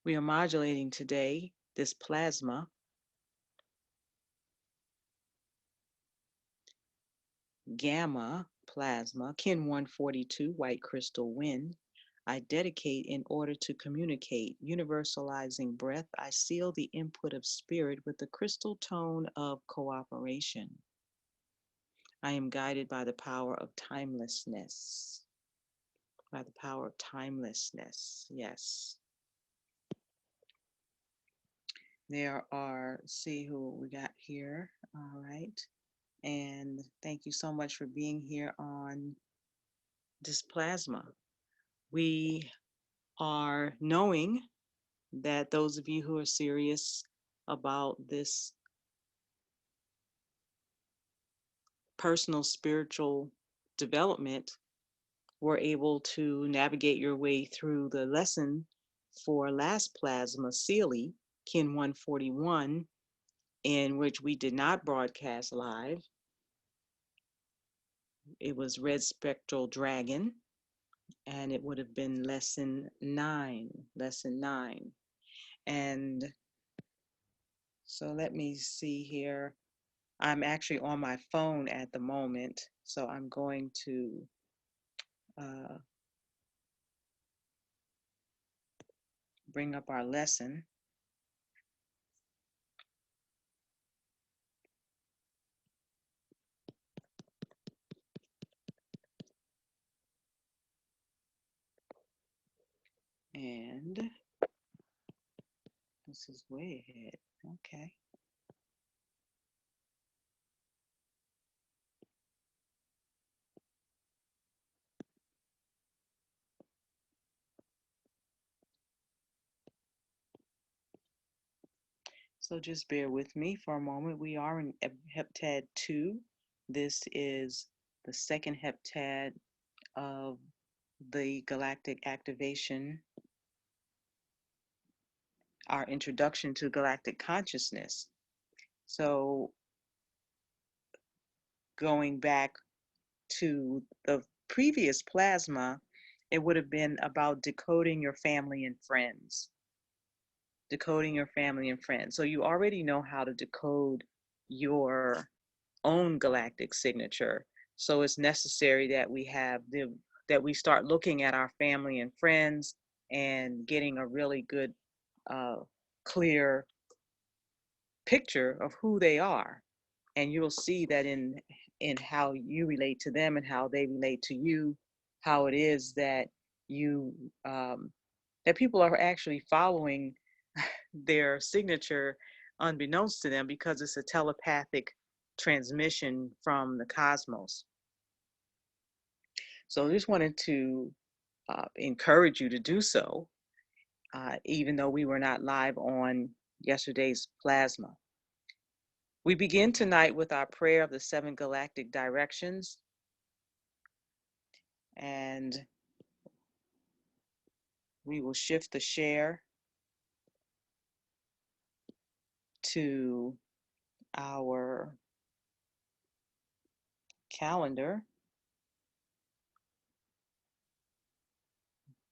We are modulating today this plasma, gamma plasma, Kin 142, white crystal wind. I dedicate in order to communicate, universalizing breath. I seal the input of spirit with the crystal tone of cooperation. I am guided by the power of timelessness. By the power of timelessness, yes. There are, see who we got here. All right. And thank you so much for being here on this plasma. We are knowing that those of you who are serious about this personal spiritual development were able to navigate your way through the lesson for last plasma, Sealy, Kin 141, in which we did not broadcast live. It was Red Spectral Dragon, and it would have been lesson 9. And so let me see here. I'm actually on my phone at the moment, so I'm going to uh, bring up our lesson. And this is way ahead. Okay. So just bear with me for a moment. We are in heptad 2. This is the second heptad of the galactic activation, our introduction to galactic consciousness. So going back to the previous plasma, it would have been about decoding your family and friends. Decoding your family and friends. So you already know how to decode your own galactic signature. So it's necessary that we start looking at our family and friends and getting a really good, clear picture of who they are. And you'll see that in how you relate to them and how they relate to you, how it is that you that people are actually following their signature unbeknownst to them, because it's a telepathic transmission from the cosmos. So I just wanted to encourage you to do so, even though we were not live on yesterday's plasma. We begin tonight with our prayer of the 7 galactic directions, and we will shift the share to our calendar.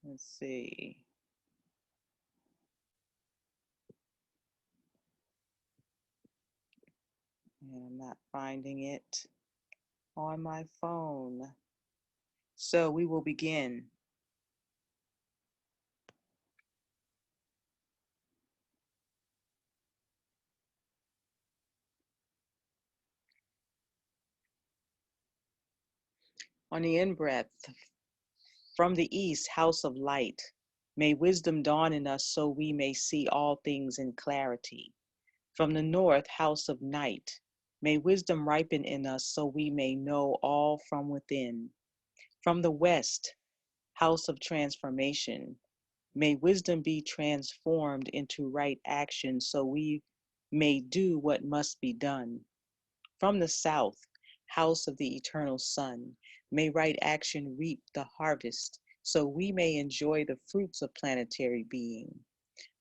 Let's see. And I'm not finding it on my phone. So we will begin. On the in-breath, from the east, house of light, may wisdom dawn in us so we may see all things in clarity. From the north, house of night, may wisdom ripen in us so we may know all from within. From the west, house of transformation, may wisdom be transformed into right action so we may do what must be done. From the south, house of the eternal sun, may right action reap the harvest so we may enjoy the fruits of planetary being.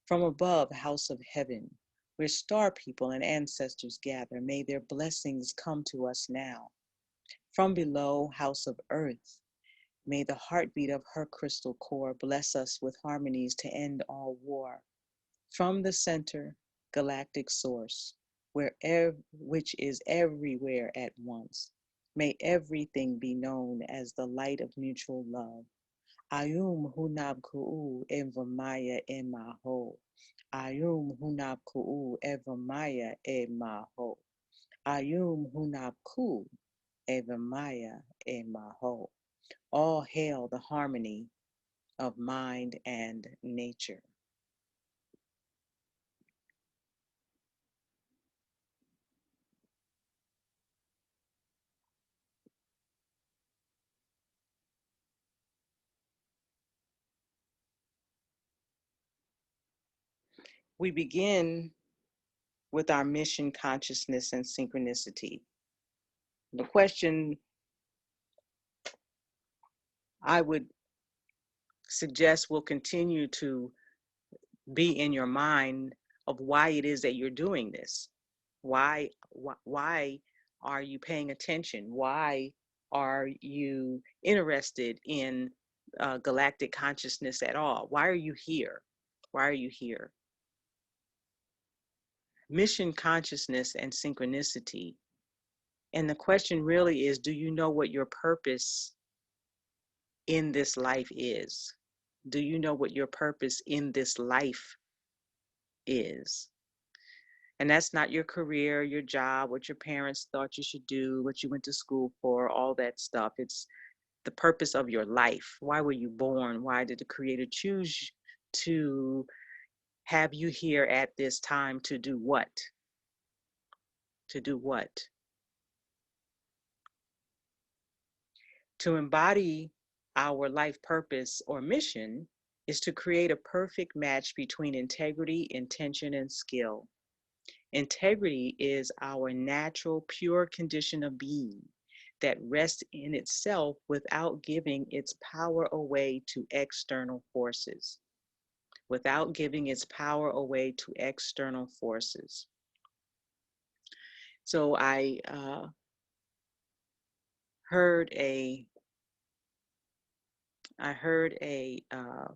From above, house of heaven, where star people and ancestors gather, may their blessings come to us now. From below, house of earth, may the heartbeat of her crystal core bless us with harmonies to end all war. from the center galactic source, which is everywhere at once. May everything be known as the light of mutual love. Ayum hunab ku'u evamaya e maho. Ayum hunab ku'u evamaya e maho. Ayum hunab ku evamaya e maho. All hail the harmony of mind and nature. We begin with our mission, consciousness, and synchronicity. The question I would suggest will continue to be in your mind of why it is that you're doing this. Why are you paying attention? Why are you interested in galactic consciousness at all? Why are you here? Why are you here? Mission, consciousness, and synchronicity. And the question really is, do you know what your purpose in this life is? Do you know what your purpose in this life is? And that's not your career, your job, what your parents thought you should do, what you went to school for, all that stuff. It's the purpose of your life. Why were you born? Why did the Creator choose to have you here at this time to do what? To do what? To embody our life purpose or mission is to create a perfect match between integrity, intention, and skill. Integrity is our natural, pure condition of being that rests in itself without giving its power away to external forces. Without giving its power away to external forces. So I heard a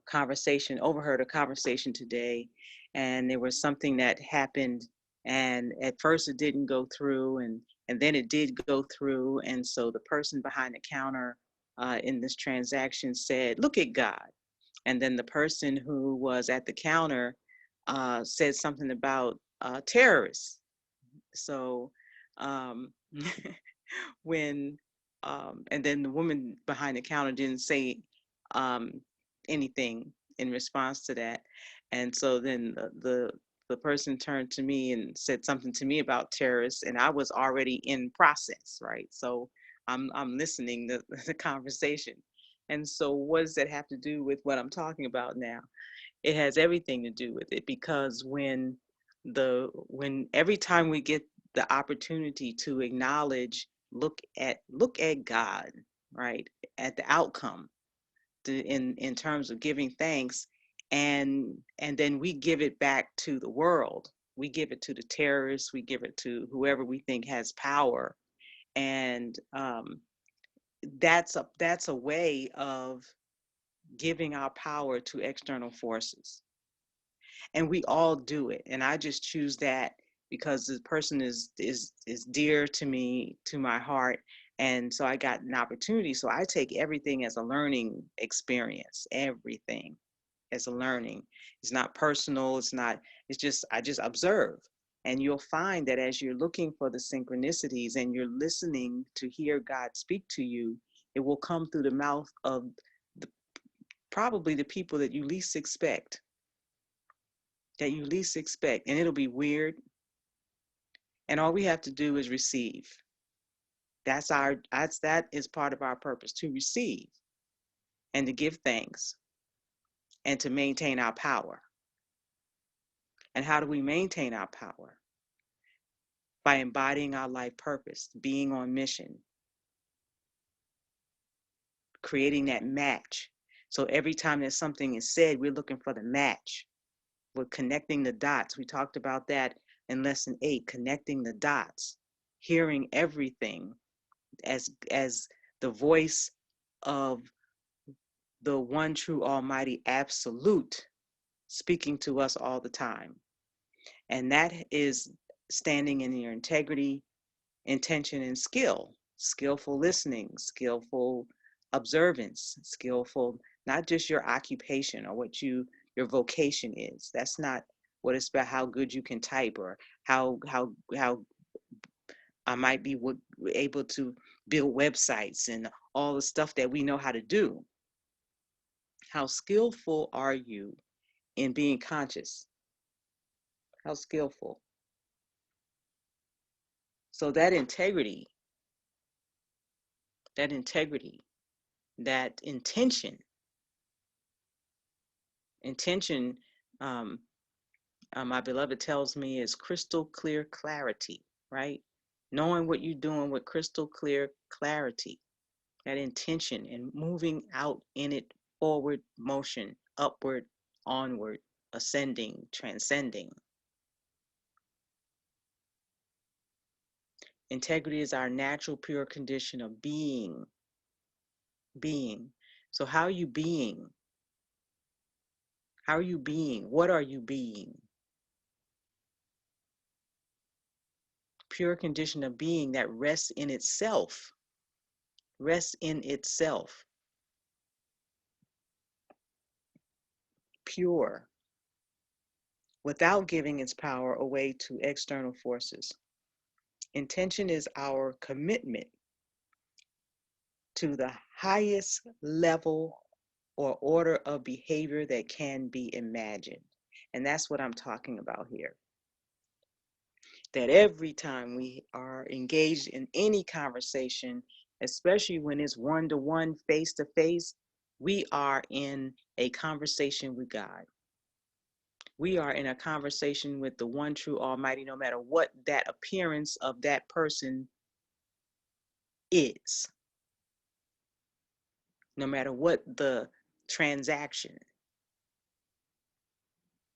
conversation, overheard a conversation today, and there was something that happened, and at first it didn't go through, and then it did go through, and so the person behind the counter in this transaction said, "Look at God," and then the person who was at the counter said something about terrorists. So um, when and then the woman behind the counter didn't say um, anything in response to that, and so then the person turned to me and said something to me about terrorists, and I was already in process, right? So I'm listening to the conversation, and so what does that have to do with what I'm talking about now? It has everything to do with it, because when every time we get the opportunity to acknowledge, look at God, right, at the outcome, in terms of giving thanks, and then we give it back to the world. We give it to the terrorists, we give it to whoever we think has power, and that's a way of giving our power to external forces. And we all do it, and I just choose that because the person is dear to me, to my heart, and so I got an opportunity. So I take everything as a learning experience. Everything as a learning. It's not personal. It's just, I just observe. And you'll find that as you're looking for the synchronicities and you're listening to hear God speak to you, it will come through the mouth of the, probably the people that you least expect, and it'll be weird, and all we have to do is receive. That is part of our purpose, to receive and to give thanks and to maintain our power. And how do we maintain our power? By embodying our life purpose, being on mission, creating that match. So every time that something is said, we're looking for the match. We're connecting the dots. We talked about that in lesson 8, connecting the dots, hearing everything as the voice of the one true almighty absolute speaking to us all the time. And that is standing in your integrity, intention, and skill. Skillful listening, skillful observance, skillful, not just your occupation or what your vocation is. That's not what it's about, how good you can type or how I might be able to build websites and all the stuff that we know how to do. How skillful are you in being conscious? How skillful? So that integrity, that intention, um, my beloved tells me, is crystal clear clarity, right? Knowing what you're doing with crystal clear clarity, that intention and moving out in it, forward motion, upward, onward, ascending, transcending. Integrity is our natural pure condition of being. So how are you being? How are you being? What are you being? Pure condition of being that rests in itself. Rests in itself. Pure. Without giving its power away to external forces. Intention is our commitment to the highest level or order of behavior that can be imagined. And that's what I'm talking about here. That every time we are engaged in any conversation, especially when it's one-to-one, face-to-face, we are in a conversation with God. We are in a conversation with the one true Almighty, no matter what that appearance of that person is, no matter what the transaction.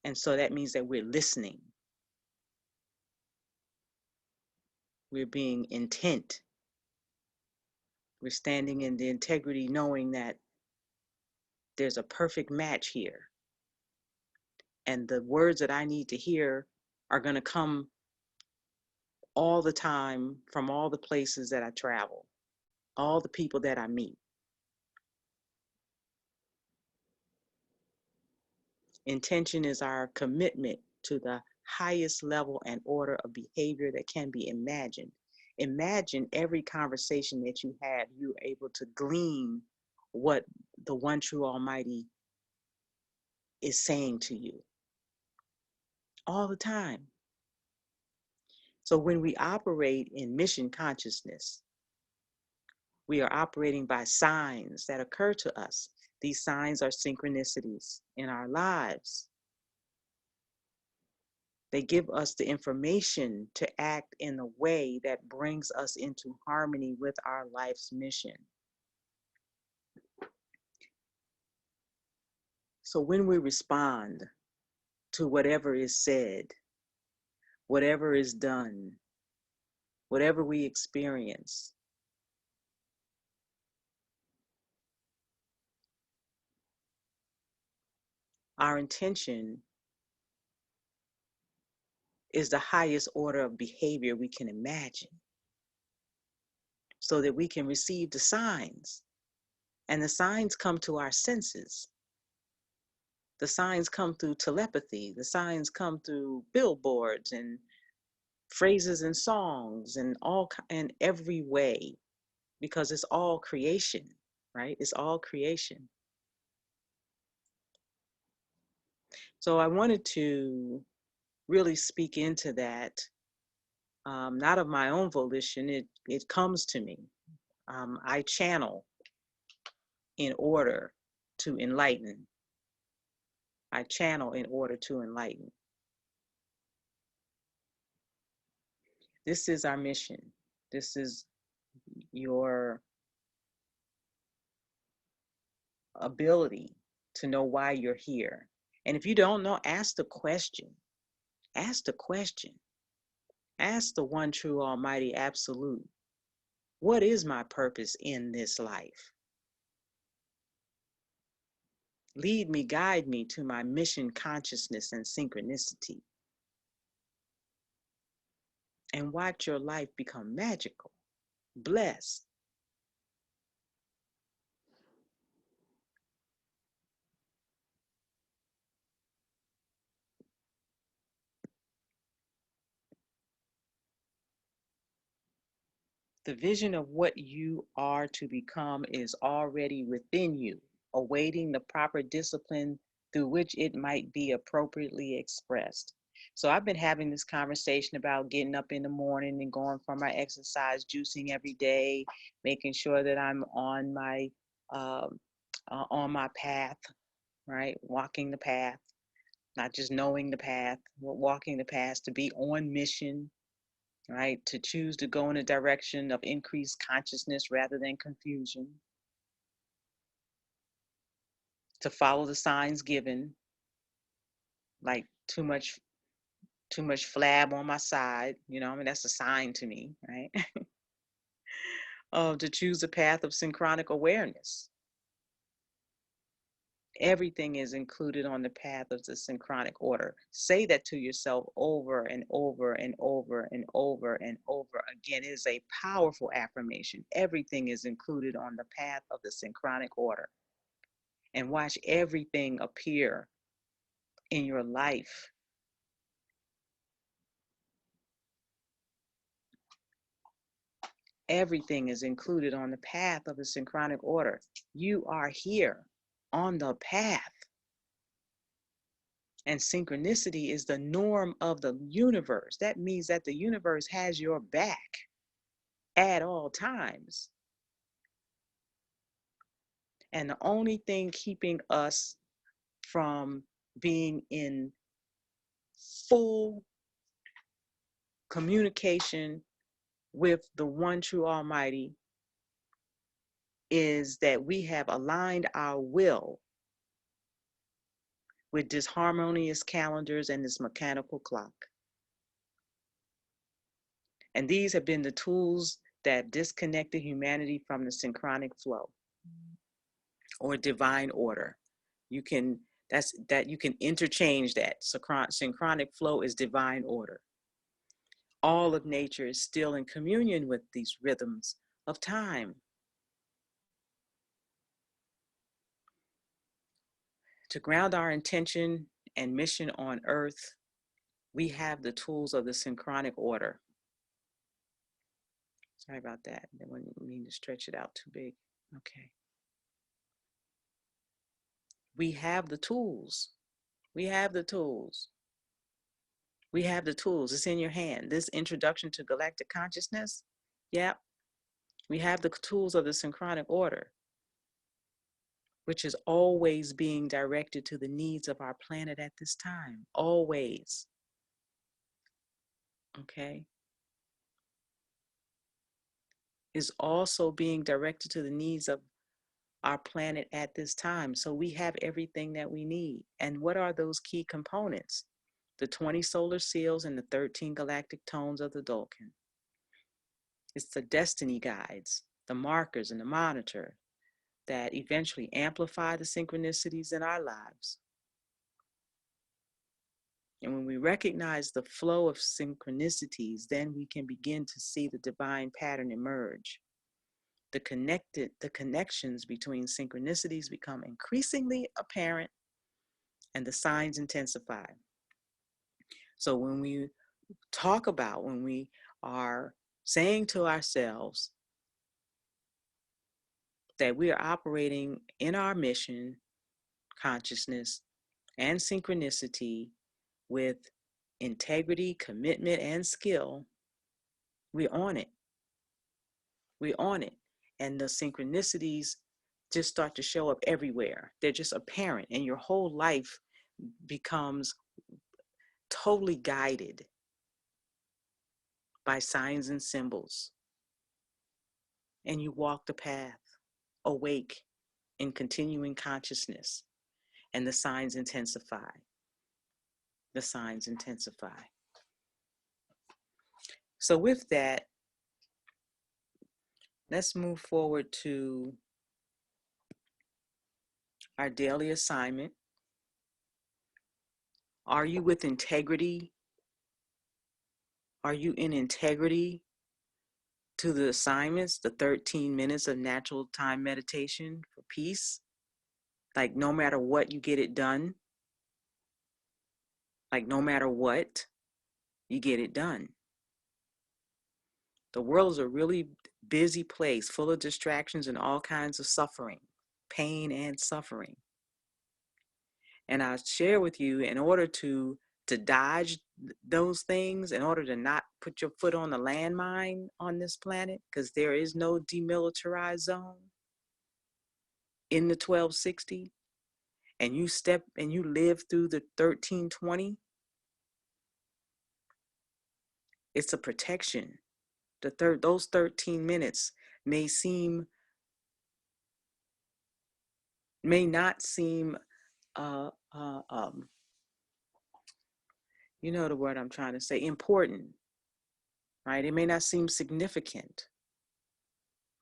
And so that means that we're listening. We're being intent. We're standing in the integrity, knowing that there's a perfect match here. And the words that I need to hear are going to come all the time from all the places that I travel, all the people that I meet. Intention is our commitment to the highest level and order of behavior that can be imagined. Imagine every conversation that you have, you're able to glean what the one true Almighty is saying to you all the time. So when we operate in mission consciousness, we are operating by signs that occur to us. These signs are synchronicities in our lives. They give us the information to act in a way that brings us into harmony with our life's mission. So when we respond to whatever is said, whatever is done, whatever we experience, our intention is the highest order of behavior we can imagine, so that we can receive the signs. And the signs come to our senses. The signs come through telepathy. The signs come through billboards and phrases and songs and all in every way, because it's all creation, right? It's all creation. So I wanted to really speak into that, not of my own volition. It comes to me. I channel in order to enlighten. I channel in order to enlighten. This is our mission. This is your ability to know why you're here. And if you don't know, ask the question. Ask the question. Ask the one true Almighty Absolute. What is my purpose in this life? Lead me, guide me to my mission, consciousness, and synchronicity. And watch your life become magical, blessed. The vision of what you are to become is already within you, awaiting the proper discipline through which it might be appropriately expressed. So I've been having this conversation about getting up in the morning and going for my exercise, juicing every day, making sure that I'm um, on my path, right? Walking the path, not just knowing the path, but walking the path, to be on mission, right? To choose to go in a direction of increased consciousness rather than confusion, to follow the signs given, like too much flab on my side, I mean, that's a sign to me, right? To choose a path of synchronic awareness. Everything is included on the path of the synchronic order. Say that to yourself over and over and over and over and over again. It is a powerful affirmation. Everything is included on the path of the synchronic order. And watch everything appear in your life. Everything is included on the path of the synchronic order. You are here on the path. And synchronicity is the norm of the universe. That means that the universe has your back at all times. And the only thing keeping us from being in full communication with the one true Almighty is that we have aligned our will with disharmonious calendars and this mechanical clock. And these have been the tools that disconnected humanity from the synchronic flow or divine order. You can interchange that. Synchronic flow is divine order. All of nature is still in communion with these rhythms of time. To ground our intention and mission on earth, we have the tools of the synchronic order. Sorry about that. I didn't mean to stretch it out too big. Okay. We have the tools. We have the tools. We have the tools. It's in your hand. This introduction to galactic consciousness, yeah, we have the tools of the synchronic order, which is always being directed to the needs of our planet at this time. Always. Okay. Is also being directed to the needs of our planet at this time. So we have everything that we need. And what are those key components? The 20 solar seals and the 13 galactic tones of the Dolkin. It's the destiny guides, the markers, and the monitor that eventually amplify the synchronicities in our lives. And when we recognize the flow of synchronicities, then we can begin to see the divine pattern emerge. The connections between synchronicities become increasingly apparent and the signs intensify. So when we are saying to ourselves that we are operating in our mission, consciousness, and synchronicity with integrity, commitment, and skill, we're on it. We're on it. And the synchronicities just start to show up everywhere. They're just apparent, and your whole life becomes totally guided by signs and symbols. And you walk the path, awake in continuing consciousness, and the signs intensify. The signs intensify. So with that, let's move forward to our daily assignment. Are you with integrity? Are you in integrity to the assignments, the 13 minutes of natural time meditation for peace? Like no matter what, you get it done. Like no matter what, you get it done. The world is a really busy place, full of distractions and all kinds of suffering, pain and suffering. And I share with you, in order to dodge those things, in order to not put your foot on the landmine on this planet, because there is no demilitarized zone in the 1260, and you live through the 1320, it's a protection. Those 13 minutes may not seem uh, uh, um, you know the word I'm trying to say, important, right? It may not seem significant,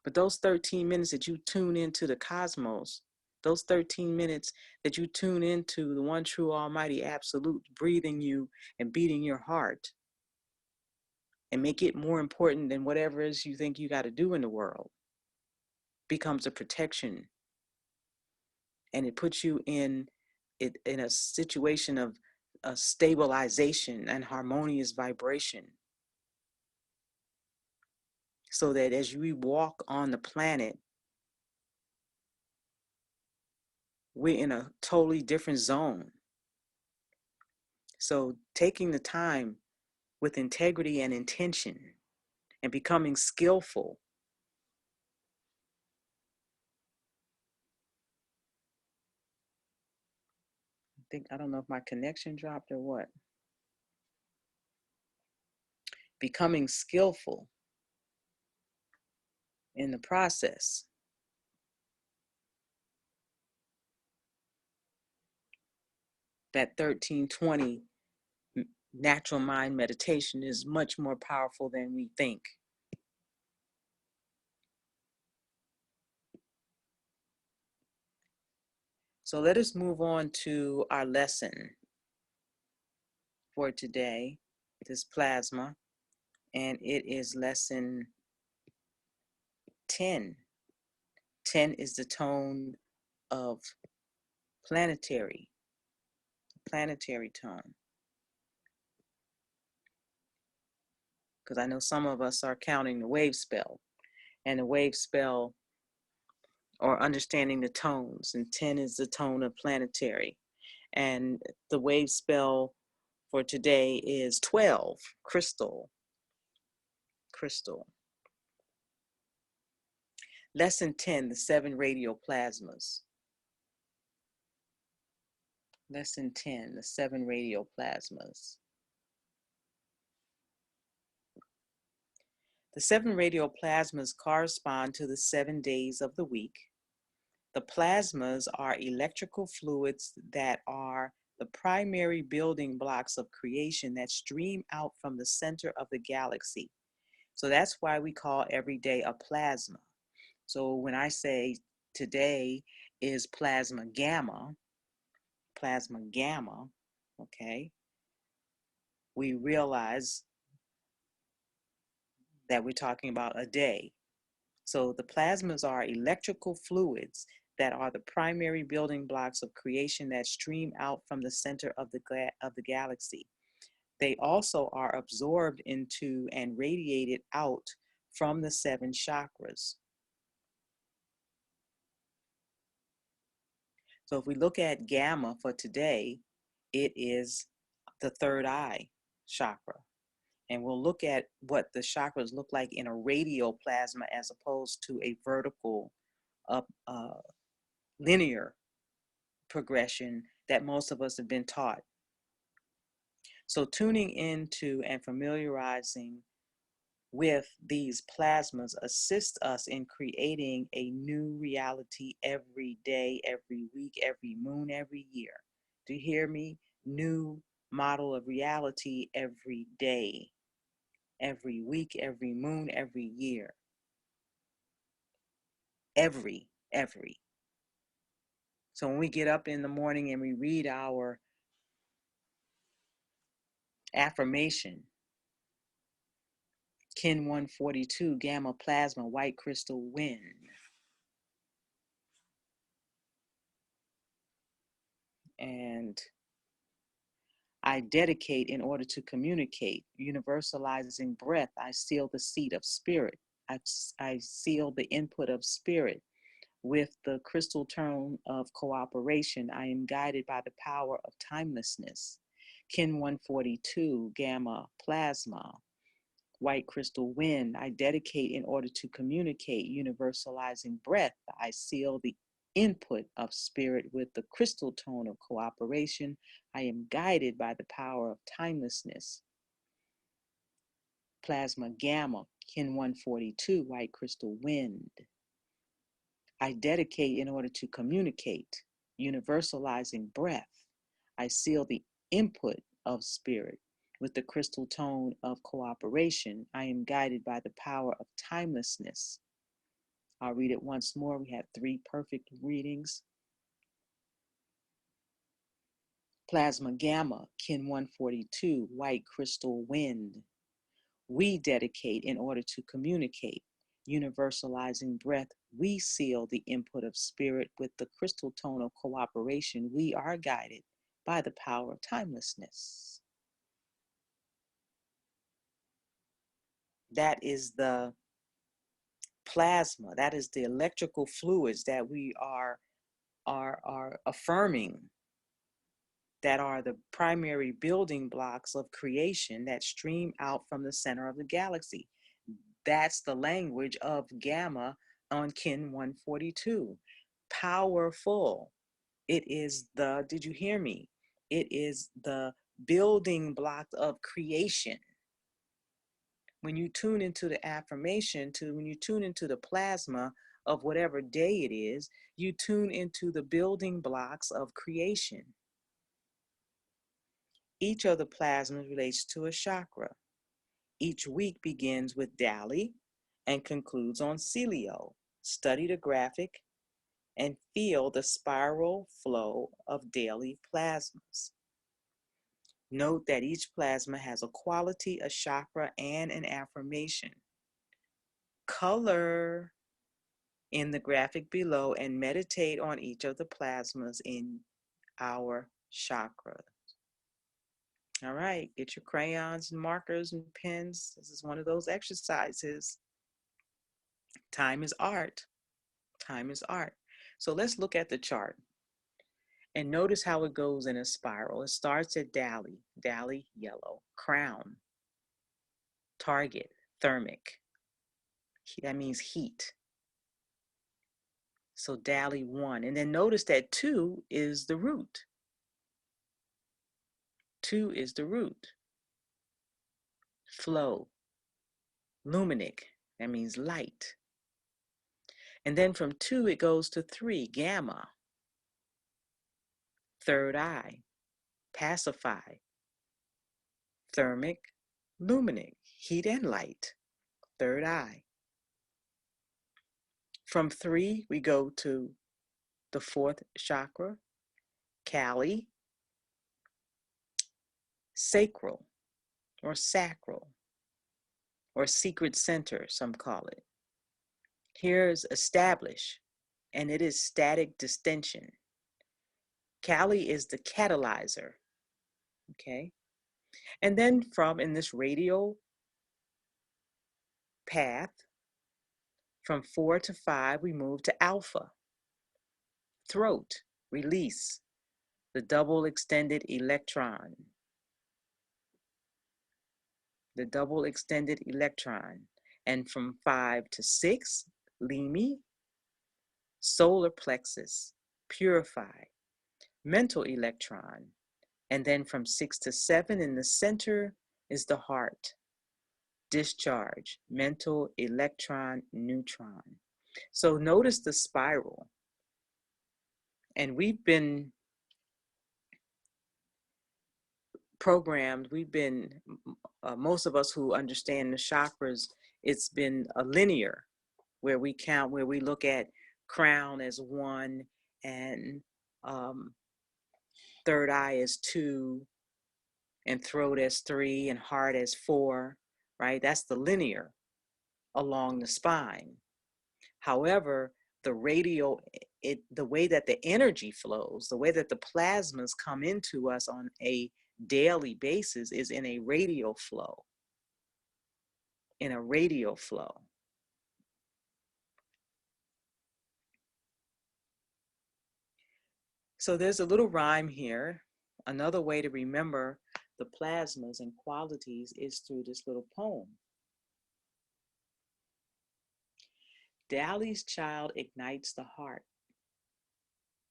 but those 13 minutes that you tune into the cosmos, those 13 minutes that you tune into the one true almighty absolute breathing you and beating your heart, and make it more important than whatever it is you think you got to do in the world, becomes a protection. And it puts you in a situation of stabilization and harmonious vibration, so that as we walk on the planet, we're in a totally different zone. So taking the time with integrity and intention and becoming skillful. I don't know if my connection dropped or what. Becoming skillful in the process. That 1320 natural mind meditation is much more powerful than we think. So let us move on to our lesson for today, this plasma, and it is lesson 10. 10 is the tone of planetary tone. Because I know some of us are counting the wave spell, and the wave spell, or understanding the tones, and 10 is the tone of planetary. And the wave spell for today is 12, crystal. Lesson 10, the 7 radial plasmas. Lesson 10, the 7 radial plasmas. The 7 radial plasmas correspond to the 7 days of the week. The plasmas are electrical fluids that are the primary building blocks of creation that stream out from the center of the galaxy. So that's why we call every day a plasma. So when I say today is plasma gamma, okay, we realize that we're talking about a day. So the plasmas are electrical fluids that are the primary building blocks of creation that stream out from the center of the galaxy. They also are absorbed into and radiated out from the 7 chakras. So if we look at gamma for today, it is the third eye chakra. And we'll look at what the chakras look like in a radial plasma as opposed to a vertical linear progression that most of us have been taught. So tuning into and familiarizing with these plasmas assists us in creating a new reality every day, every week, every moon, every year. Do you hear me? New model of reality every day, every week, every moon, every year. Every. So when we get up in the morning and we read our affirmation, Kin 142, gamma plasma, white crystal wind. And I dedicate in order to communicate, universalizing breath. I seal the seed of spirit. I seal the input of spirit with the crystal tone of cooperation. I am guided by the power of timelessness. Kin 142, gamma plasma, white crystal wind. I dedicate in order to communicate, universalizing breath. I seal the input of spirit with the crystal tone of cooperation. I am guided by the power of timelessness. Plasma gamma, Kin 142, white crystal wind. I dedicate in order to communicate, universalizing breath. I seal the input of spirit with the crystal tone of cooperation. I am guided by the power of timelessness. I'll read it once more. We had 3 perfect readings. Plasma gamma, Kin 142, white crystal wind. We dedicate in order to communicate, universalizing breath. We seal the input of spirit with the crystal tone of cooperation. We are guided by the power of timelessness. That is the plasma. That is the electrical fluids that we are affirming, that are the primary building blocks of creation that stream out from the center of the galaxy. That's the language of gamma on Kin 142. Powerful. It is the, did you hear me? It is the building block of creation. When you tune into the affirmation, when you tune into the plasma of whatever day it is, you tune into the building blocks of creation. Each of the plasmas relates to a chakra. Each week begins with Dali and concludes on Celio. Study the graphic and feel the spiral flow of daily plasmas. Note that each plasma has a quality, a chakra, and an affirmation. Color in the graphic below and meditate on each of the plasmas in our chakra. All right, get your crayons and markers and pens. This is one of those exercises. Time is art. Time is art. So let's look at the chart and notice how it goes in a spiral. It starts at Dali, Dali yellow, crown, target, thermic. That means heat. So Dali 1. And then notice that 2 is the root. 2 is the root. Flow, luminic. That means light. And then from 2 it goes to 3, gamma, third eye, pacify, thermic, luminic, heat and light, third eye. From 3 we go to the 4th chakra, Kali, sacral or sacral or secret center, some call it. Here's establish, and it is static distension. Kali is the catalyzer, okay? And then in this radial path, from 4 to 5, we move to alpha, throat, release, the double extended electron. The double extended electron. And from 5 to 6, Limi, solar plexus, purify, mental electron. And then from 6 to 7 in the center is the heart, discharge, mental electron, neutron. So notice the spiral. And we've been programmed, most of us who understand the chakras, it's been a linear, where we count, where we look at crown as 1 and third eye as 2, and throat as 3, and heart as 4, right? That's the linear along the spine. However, the radial, the way that the energy flows, the way that the plasmas come into us on a daily basis is in a radial flow. In a radial flow. So there's a little rhyme here. Another way to remember the plasmas and qualities is through this little poem. Dali's child ignites the heart.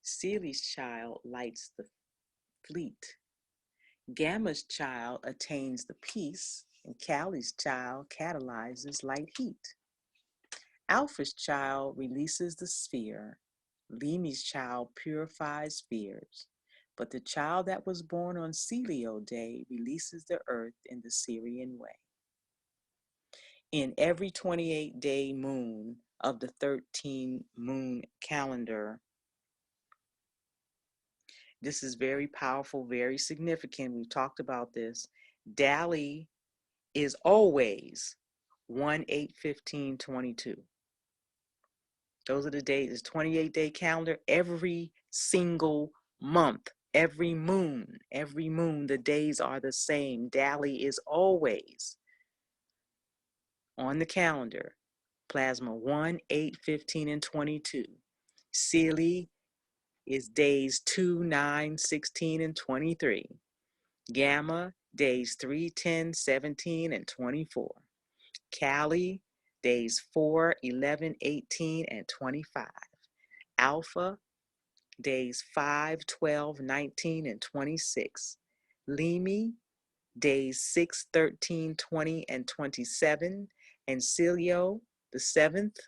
Seely's child lights the fleet. Gamma's child attains the peace, and Cali's child catalyzes light heat. Alpha's child releases the sphere. Limi's child purifies fears. But the child that was born on Celio Day releases the earth in the Syrian way. In every 28-day moon of the 13-moon calendar, this is very powerful, very significant. We've talked about this. Dali is always 1/8/15/22. Those are the days. It's 28-day calendar. Every single month, every moon, the days are the same. Dali is always on the calendar. Plasma 1/8/15 and 22. Seelie is days 2, 9, 16, and 23. Gamma, days 3, 10, 17, and 24. Cali, days 4, 11, 18, and 25. Alpha, days 5, 12, 19, and 26. Limi, days 6, 13, 20, and 27. And Celio, the 7th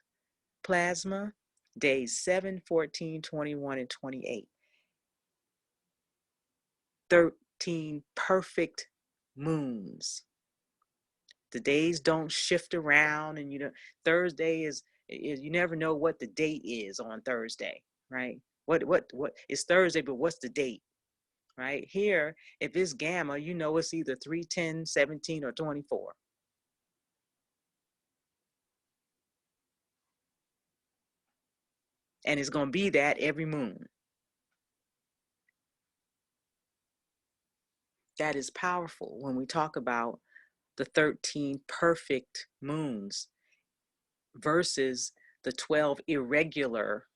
plasma, days 7, 14, 21, and 28. 13 perfect moons. The days don't shift around, and Thursday is you never know what the date is on Thursday, right? What it's Thursday, but what's the date, right? Here, if it's gamma, it's either 3, 10, 17, or 24. And it's going to be that every moon. That is powerful when we talk about the 13 perfect moons versus the 12 irregular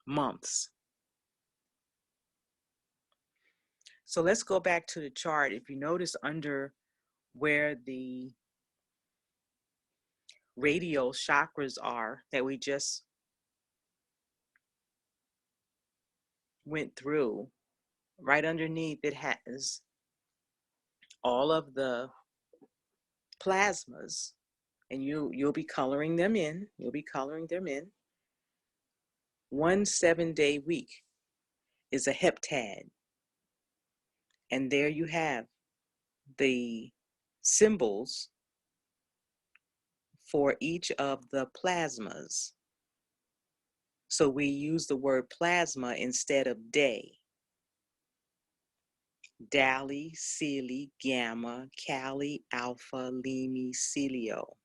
months. So let's go back to the chart. If you notice under where the radial chakras are that we just went through, right underneath it has all of the plasmas, and you'll be coloring them in. You'll be coloring them in. 1 7-day week is a heptad. And there you have the symbols for each of the plasmas. So we use the word plasma instead of day. Dali, Seelie, Gamma, Cali, Alpha, Limi, Celio.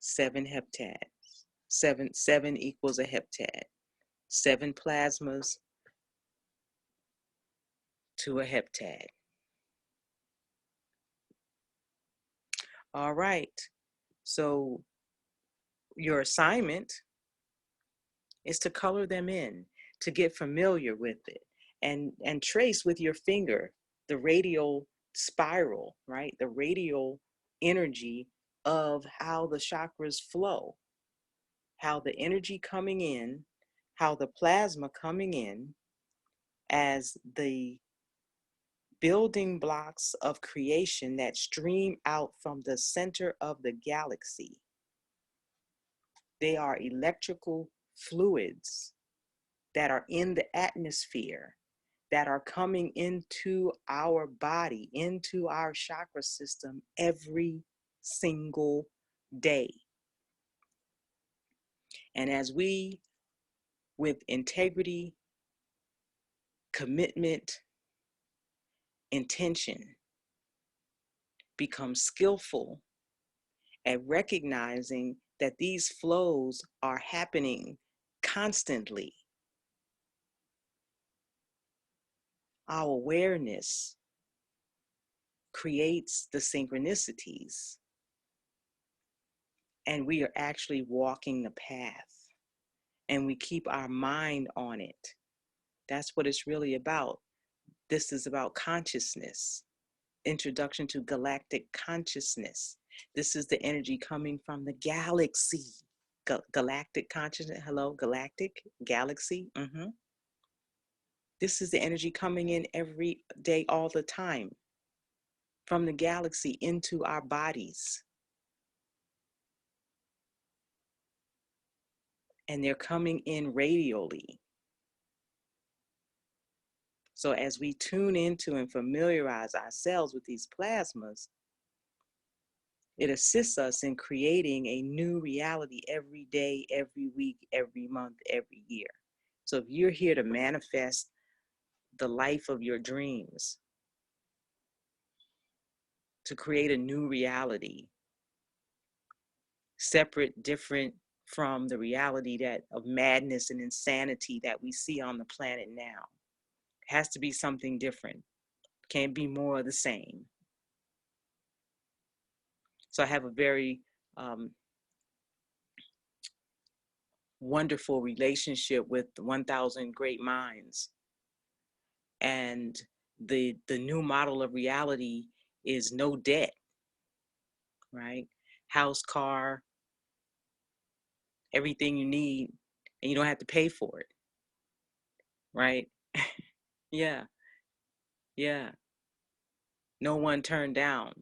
7 heptads. 7 equals a heptad. 7 plasmas to a heptad. All right. So your assignment is to color them in, to get familiar with it, and trace with your finger the radial spiral, right? The radial energy of how the chakras flow, how the energy coming in, how the plasma coming in as the building blocks of creation that stream out from the center of the galaxy. They are electrical fluids that are in the atmosphere, that are coming into our body, into our chakra system every single day. And as we with integrity, commitment, intention, become skillful at recognizing that these flows are happening constantly. Our awareness creates the synchronicities, and we are actually walking the path, and we keep our mind on it. That's what it's really about. This is about consciousness, introduction to galactic consciousness. This is the energy coming from the galaxy. Galactic consciousness. Hello, galactic, galaxy. This is the energy coming in every day, all the time, from the galaxy into our bodies. And they're coming in radially. So as we tune into and familiarize ourselves with these plasmas, it assists us in creating a new reality every day, every week, every month, every year. So if you're here to manifest the life of your dreams, to create a new reality, separate, different from the reality that of madness and insanity that we see on the planet now, it has to be something different. Can't be more of the same. So I have a very wonderful relationship with 1,000 Great Minds. And the new model of reality is no debt, right? House, car, everything you need, and you don't have to pay for it, right? Yeah, yeah. No one turned down.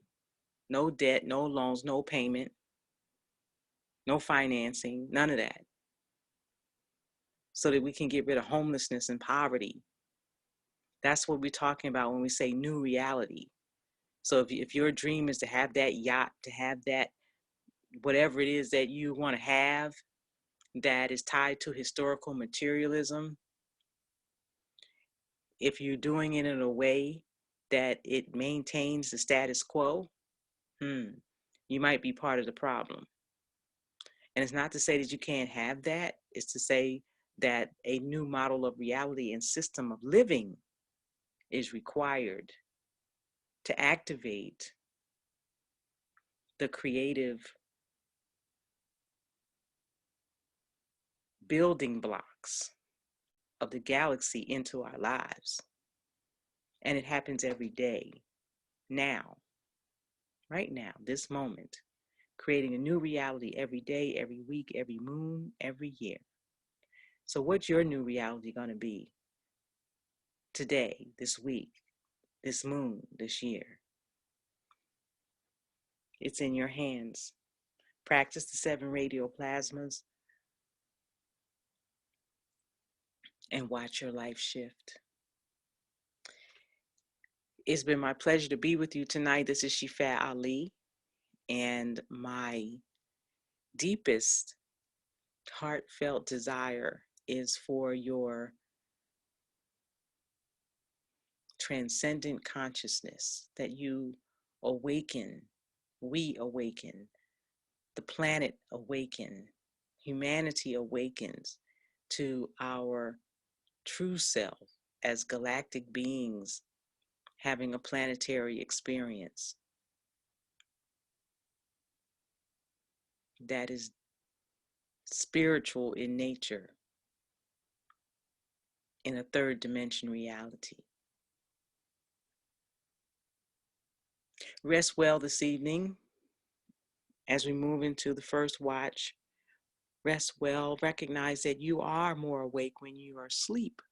No debt, no loans, no payment, no financing, none of that. So that we can get rid of homelessness and poverty. That's what we're talking about when we say new reality. So if your dream is to have that yacht, to have that, whatever it is that you want to have, that is tied to historical materialism, if you're doing it in a way that it maintains the status quo, you might be part of the problem. And it's not to say that you can't have that. It's to say that a new model of reality and system of living is required to activate the creative building blocks of the galaxy into our lives. And it happens every day, now, right now, this moment, creating a new reality every day, every week, every moon, every year. So what's your new reality going to be today, this week, this moon, this year? It's in your hands. Practice the 7 radio plasmas and watch your life shift. It's been my pleasure to be with you tonight. This is Shifa Ali, and my deepest heartfelt desire is for your transcendent consciousness, that you awaken, we awaken, the planet awaken, humanity awakens to our true self as galactic beings having a planetary experience that is spiritual in nature, in a 3rd dimension reality. Rest well this evening as we move into the first watch. Rest well. Recognize that you are more awake when you are asleep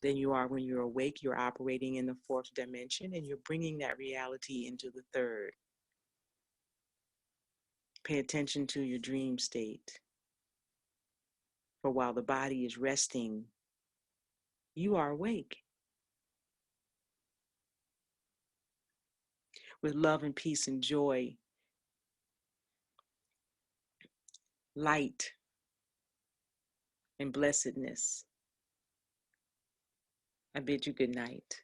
than you are when you're awake. You're operating in the 4th dimension, and you're bringing that reality into the 3rd. Pay attention to your dream state. For while the body is resting, you are awake. With love and peace and joy, light, and blessedness. I bid you good night.